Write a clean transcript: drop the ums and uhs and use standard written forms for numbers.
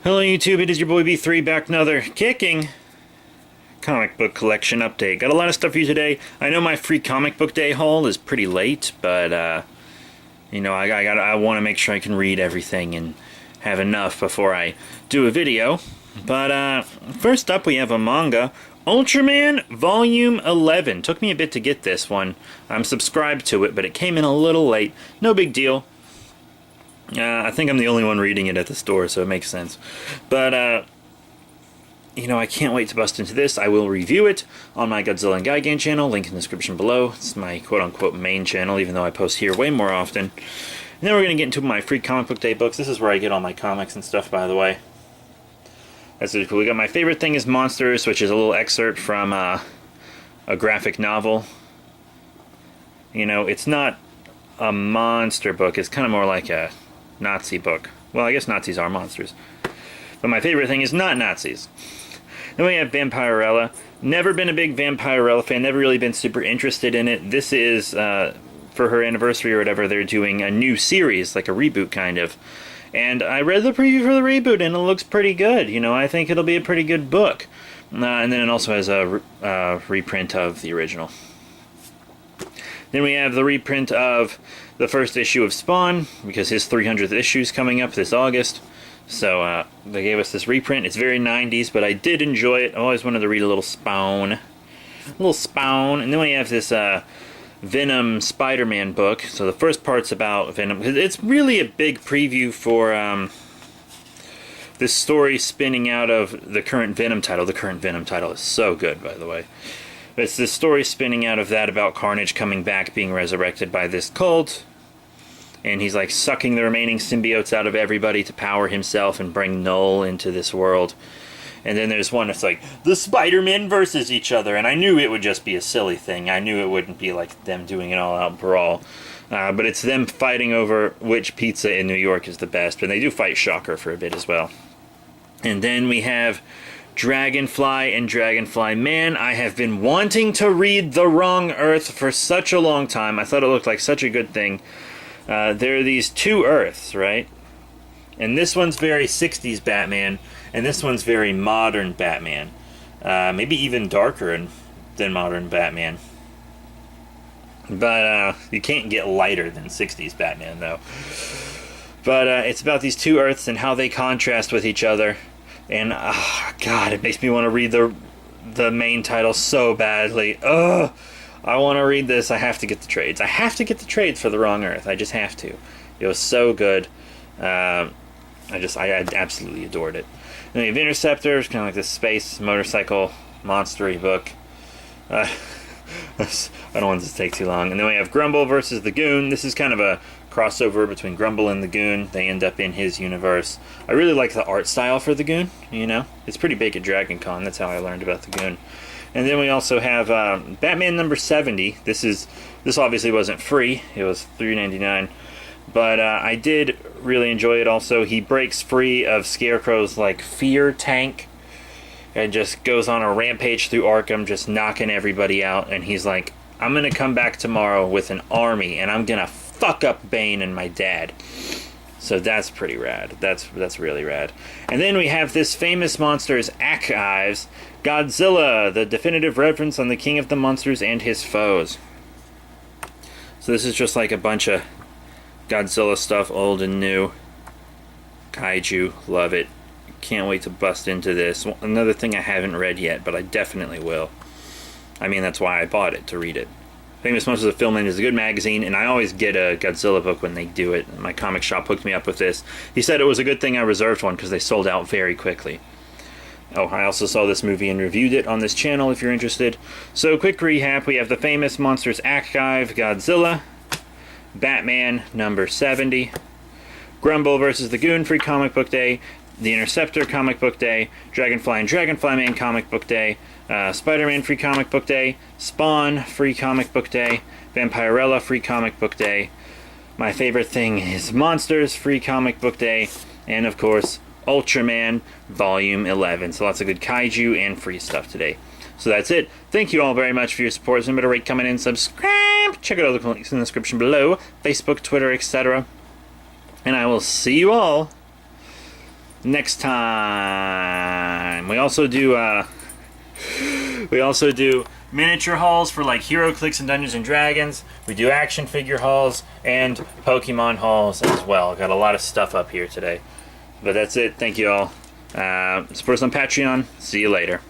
Hello YouTube, it is your boy B3 back with another kicking comic book collection update. Got a lot of stuff for you today. I know my free comic book day haul is pretty late, but you know, I want to make sure I can read everything and have enough before I do a video. But first up we have a manga, Ultraman Volume 11. Took me a bit to get this one. I'm subscribed to it, but it came in a little late. No big deal. I think I'm the only one reading it at the store, so it makes sense. But, you know, I can't wait to bust into this. I will review it on my Godzilla and Gigan channel, link in the description below. It's my quote-unquote main channel, even though I post here way more often. And then we're going to get into my free comic book day books. This is where I get all my comics and stuff, by the way. That's really cool. We got My Favorite Thing is Monsters, which is a little excerpt from a graphic novel. You know, it's not a monster book. It's kind of more like a Nazi book. Well, I guess Nazis are monsters. But my favorite thing is not Nazis. Then we have Vampirella. Never been a big Vampirella fan. Never really been super interested in it. This is, for her anniversary or whatever, they're doing a new series, like a reboot kind of. And I read the preview for the reboot, and it looks pretty good. You know, I think it'll be a pretty good book. And then it also has a reprint of the original. Then we have the reprint of the first issue of Spawn, because his 300th issue is coming up this August. So they gave us this reprint. It's very 90s, but I did enjoy it. I always wanted to read a little Spawn. A little Spawn. And then we have this Venom Spider-Man book. So the first part's about Venom. It's really a big preview for this story spinning out of the current Venom title. The current Venom title is so good, by the way. It's the story spinning out of that about Carnage coming back, being resurrected by this cult. And he's like sucking the remaining symbiotes out of everybody to power himself and bring Null into this world. And then there's one that's like, the Spider-Men versus each other. And I knew it would just be a silly thing. I knew it wouldn't be like them doing an all-out brawl. But it's them fighting over which pizza in New York is the best. And they do fight Shocker for a bit as well. And then we have Dragonfly and Dragonfly Man. I have been wanting to read The Wrong Earth for such a long time. I thought it looked like such a good thing. There are these two Earths, right? And this one's very 60s Batman, and this one's very modern Batman. Maybe even darker than modern Batman. But you can't get lighter than 60s Batman, though. But it's about these two Earths and how they contrast with each other. And, God, it makes me want to read the main title so badly. Ugh, I want to read this. I have to get the trades. I have to get the trades for The Wrong Earth. I just have to. It was so good. I absolutely adored it. And we have Interceptors, kind of like this space motorcycle monstery book. I don't want this to take too long. And then we have Grumble versus the Goon. This is kind of a crossover between Grumble and the Goon. They end up in his universe. I really like the art style for the Goon, you know? It's pretty big at Dragon Con. That's how I learned about the Goon. And then we also have Batman number 70. This obviously wasn't free. It was $3.99. But I did really enjoy it also. He breaks free of Scarecrow's like fear tank and just goes on a rampage through Arkham, just knocking everybody out. And he's like, I'm going to come back tomorrow with an army, and I'm going to fuck up Bane and my dad. So that's pretty rad. That's really rad. And then we have this Famous Monsters Archives, Godzilla, the definitive reference on the king of the monsters and his foes. So this is just like a bunch of Godzilla stuff, old and new. Kaiju, love it. Can't wait to bust into this. Another thing I haven't read yet, but I definitely will. I mean, that's why I bought it, to read it. Famous Monsters of Filmland is a good magazine, and I always get a Godzilla book when they do it. My comic shop hooked me up with this. He said it was a good thing I reserved one because they sold out very quickly. Oh, I also saw this movie and reviewed it on this channel if you're interested. So, quick recap. We have the Famous Monsters Archive, Godzilla, Batman number 70, Grumble vs. the Goon Free Comic Book Day, The Interceptor Comic Book Day, Dragonfly and Dragonfly Man Comic Book Day, Spider-Man Free Comic Book Day, Spawn Free Comic Book Day, Vampirella Free Comic Book Day, My Favorite Thing is Monsters Free Comic Book Day, and of course Ultraman Volume 11. So lots of good kaiju and free stuff today. So that's it. Thank you all very much for your support. Remember to rate, comment, and subscribe. Check out all the links in the description below. Facebook, Twitter, etc. And I will see you all next time. We also do miniature hauls for like Hero Clicks and Dungeons and Dragons. We do action figure hauls and Pokemon hauls as well. Got a lot of stuff up here today. But that's it. Thank you all. Support us on Patreon. See you later.